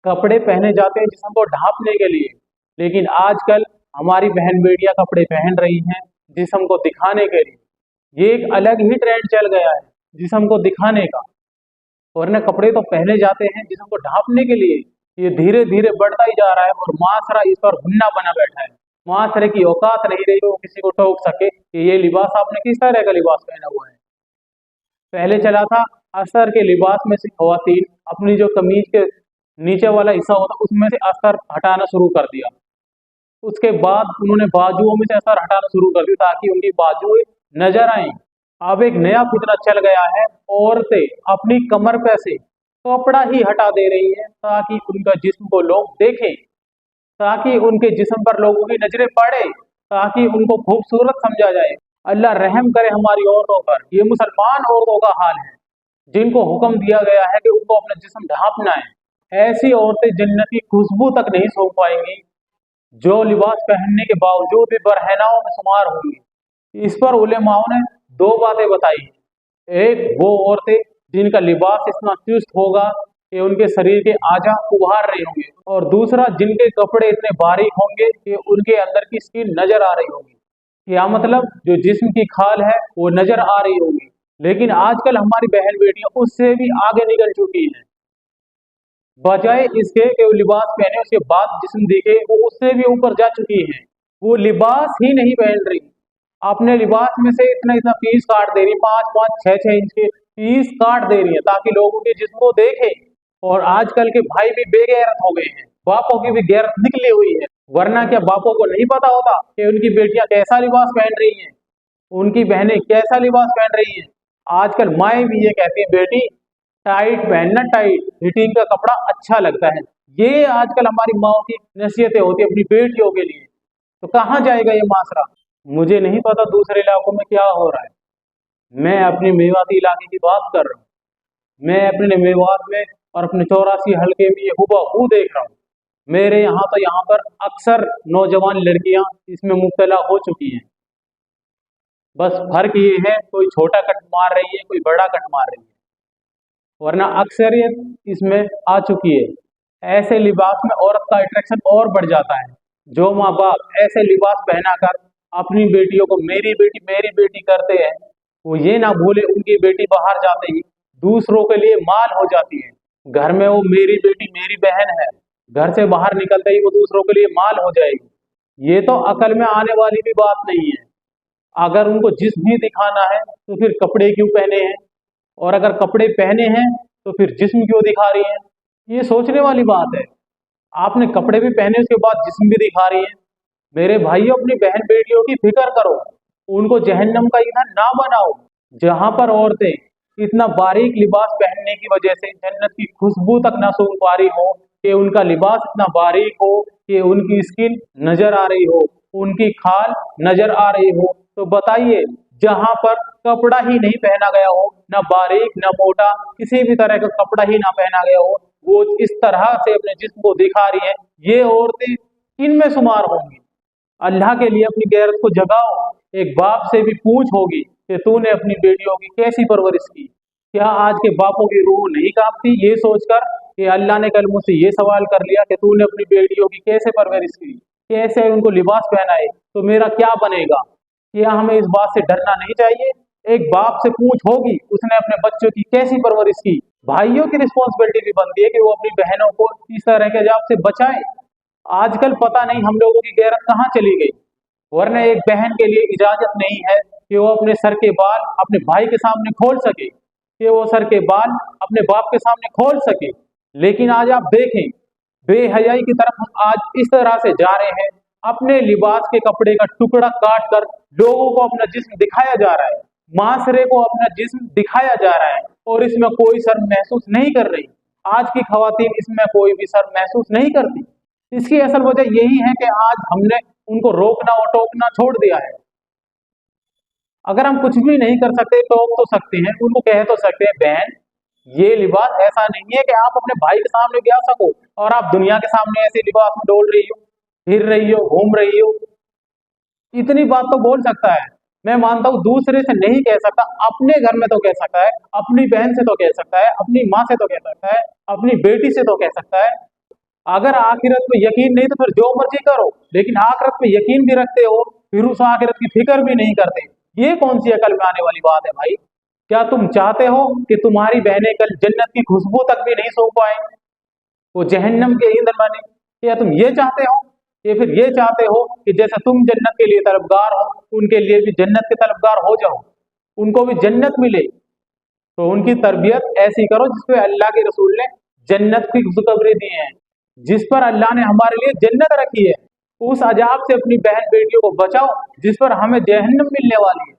कपड़े पहने जाते हैं जिस्म को ढांपने के लिए, लेकिन आजकल हमारी बहन बेटियां कपड़े पहन रही हैं जिस्म को दिखाने के लिए। ये एक अलग ही ट्रेंड चल गया है जिस्म को दिखाने का। वरना कपड़े तो पहने जाते हैं जिस्म को ढांपने के लिए। ये धीरे धीरे बढ़ता ही जा रहा है और माशरा इस पर हुन्ना बना बैठा है। माशरे की औकात नहीं रही वो किसी को टोक सके कि ये लिबास आपने किस तरह का लिबास पहना हुआ है। पहले चला था अस्तर के लिबास में से खवातीन अपनी जो कमीज के नीचे वाला हिस्सा होता उसमें से अस्तर हटाना शुरू कर दिया। उसके बाद उन्होंने बाजुओं में से अस्तर हटाना शुरू कर दिया ताकि उनकी बाजुएं नजर आए। अब एक नया फितना चल गया है, औरतें अपनी कमर पे से कपड़ा ही हटा दे रही है ताकि उनका जिस्म को लोग देखें, ताकि उनके जिस्म पर लोगों की नजरें पड़े, ताकि उनको खूबसूरत समझा जाए। अल्लाह रहम करे हमारी औरतों पर। ये मुसलमान औरतों का हाल है जिनको हुक्म दिया गया है कि उनको अपना जिस्म ढांपना है। ऐसी औरतें जन्नत की खुशबू तक नहीं सूंघ पाएंगी जो लिबास पहनने के बावजूद भी बरहनाओं में शुमार होंगी। इस पर उलेमाओं ने दो बातें बताई। एक, वो औरतें जिनका लिबास इतना चुस्त होगा कि उनके शरीर के आजा उभार रहे होंगे, और दूसरा, जिनके कपड़े इतने बारीक होंगे कि उनके अंदर की स्किन नजर आ रही होगी। क्या मतलब, जो जिस्म की खाल है वो नजर आ रही होगी। लेकिन आजकल हमारी बहन बेटियां उससे भी आगे निकल चुकी हैं। बजाय इसके कि वो लिबास पहने उसके बाद जिस्म दिखे, वो उससे भी ऊपर जा चुकी हैं। वो लिबास ही नहीं पहन रही, अपने लिबास में से इतना इतना पीस काट दे रही, 5-5, 6-6 इंच के पीस काट दे रही है ताकि लोगों के जिस्म को देखे। और आजकल के भाई भी बेगैरत हो गए हैं, बापों की भी गैरत निकली हुई है। वरना क्या बापों को नहीं पता होता कि उनकी बेटियां कैसा लिबास पहन रही हैं, उनकी बहनें कैसा लिबास पहन रही हैं। आजकल माएँ भी ये कहती हैं, बेटी टाइट पहनना, टाइट फिटिंग का कपड़ा अच्छा लगता है। ये आजकल हमारी माओ की नसीहतें होती है अपनी बेटियों के लिए। तो कहाँ जाएगा ये माशरा। मुझे नहीं पता दूसरे इलाकों में क्या हो रहा है, मैं अपने मेवाती इलाके की बात कर रहा हूँ। मैं अपने मेवात में और अपने 84 हल्के में ये हुबहू देख रहा हूँ। मेरे यहाँ पर अक्सर नौजवान लड़कियां इसमें मुब्तला हो चुकी हैं। बस फर्क ये है, कोई छोटा कट मार रही है, कोई बड़ा कट मार रही है, वरना अक्सरियत इसमें आ चुकी है। ऐसे लिबास में औरत का अट्रैक्शन और बढ़ जाता है। जो माँ बाप ऐसे लिबास पहनाकर अपनी बेटियों को मेरी बेटी करते हैं, वो ये ना भूले उनकी बेटी बाहर जाते ही दूसरों के लिए माल हो जाती है। घर में वो मेरी बेटी मेरी बहन है, घर से बाहर निकलते ही वो दूसरों के लिए माल हो जाएगी। ये तो अकल में आने वाली भी बात नहीं है। अगर उनको जिस्म ही दिखाना है तो फिर कपड़े क्यों पहने हैं, और अगर कपड़े पहने हैं तो फिर जिस्म क्यों दिखा रही हैं। ये सोचने वाली बात है। आपने कपड़े भी पहने उसके बाद जिस्म भी दिखा रही हैं। मेरे भाइयों, अपनी बहन बेटियों की फिक्र करो, उनको जहन्नम का ईंधन ना बनाओ। जहां पर औरतें इतना बारीक लिबास पहनने की वजह से जन्नत की खुशबू तक ना सूंघ पा रही हो, कि उनका लिबास इतना बारीक हो कि उनकी स्किन नजर आ रही हो, उनकी खाल नजर आ रही हो, तो बताइए, जहां पर कपड़ा ही नहीं पहना गया हो, ना बारीक ना मोटा, किसी भी तरह का कपड़ा ही ना पहना गया हो, वो इस तरह से अपने जिस्म को दिखा रही है, ये औरतें किन में शुमार होंगी। अल्लाह के लिए अपनी गैरत को जगाओ। एक बाप से भी पूछ होगी कि तूने अपनी बेटियों की कैसी परवरिश की। क्या आज के बापों की रूह नहीं कांपती ये सोचकर कि अल्लाह ने कल मुझसे ये सवाल कर लिया कि तूने अपनी बेटियों की कैसे परवरिश की, कैसे उनको लिबास पहनाए, तो मेरा क्या बनेगा। क्या हमें इस बात से डरना नहीं चाहिए। एक बाप से पूछ होगी उसने अपने बच्चों की कैसी परवरिश की। भाइयों की रिस्पॉन्सिबिलिटी भी बनती है कि वो अपनी बहनों को इस तरह के अजाब से बचाएं। आजकल पता नहीं हम लोगों की गैरत कहाँ चली गई। वरना एक बहन के लिए इजाजत नहीं है कि वो अपने सर के बाल अपने भाई के सामने खोल सके, कि वो सर के बाल अपने बाप के सामने खोल सके। लेकिन आज आप देखें, बेहयाई की तरफ हम आज इस तरह से जा रहे हैं। अपने लिबास के कपड़े का टुकड़ा काट कर लोगों को अपना जिस्म दिखाया जा रहा है, माशरे को अपना जिस्म दिखाया जा रहा है, और इसमें कोई शर्म महसूस नहीं कर रही। आज की खवातीन इसमें कोई भी शर्म महसूस नहीं करती। इसकी असल वजह यही है कि आज हमने उनको रोकना और टोकना छोड़ दिया है। अगर हम कुछ भी नहीं कर सकते, टोक तो सकते हैं, उनको कह तो सकते हैं, बहन ये लिबास ऐसा नहीं है कि आप अपने भाई के सामने भी आ सको और आप दुनिया के सामने ऐसे लिबास में डोल रही हो, फिर रही हो, घूम रही हो। इतनी बात तो बोल सकता है। मैं मानता हूँ दूसरे से नहीं कह सकता, अपने घर में तो कह सकता है, अपनी बहन से तो कह सकता है, अपनी माँ से तो कह सकता है, अपनी बेटी से तो कह सकता है। अगर आखिरत पे यकीन नहीं तो फिर जो मर्जी करो, लेकिन आखिरत पे यकीन भी रखते हो फिर उस आखिरत की फिक्र भी नहीं करते। ये कौन सी अकल में आने वाली बात है भाई? क्या तुम चाहते हो कि तुम्हारी बहनें कल जन्नत की खुशबू तक भी नहीं सूंघ पाए, वो जहन्नम के ईंधन बने? क्या तुम ये चाहते हो? या फिर ये चाहते हो कि जैसे तुम जन्नत के लिए तलबगार हो, उनके लिए भी जन्नत के तलबगार हो जाओ, उनको भी जन्नत मिले? तो उनकी तरबियत ऐसी करो जिस पे अल्लाह के रसूल ने जन्नत की खुशखबरी दी है, जिस पर अल्लाह ने हमारे लिए जन्नत रखी है। उस अजाब से अपनी बहन बेटियों को बचाओ जिस पर हमें जहन्नम मिलने वाली है।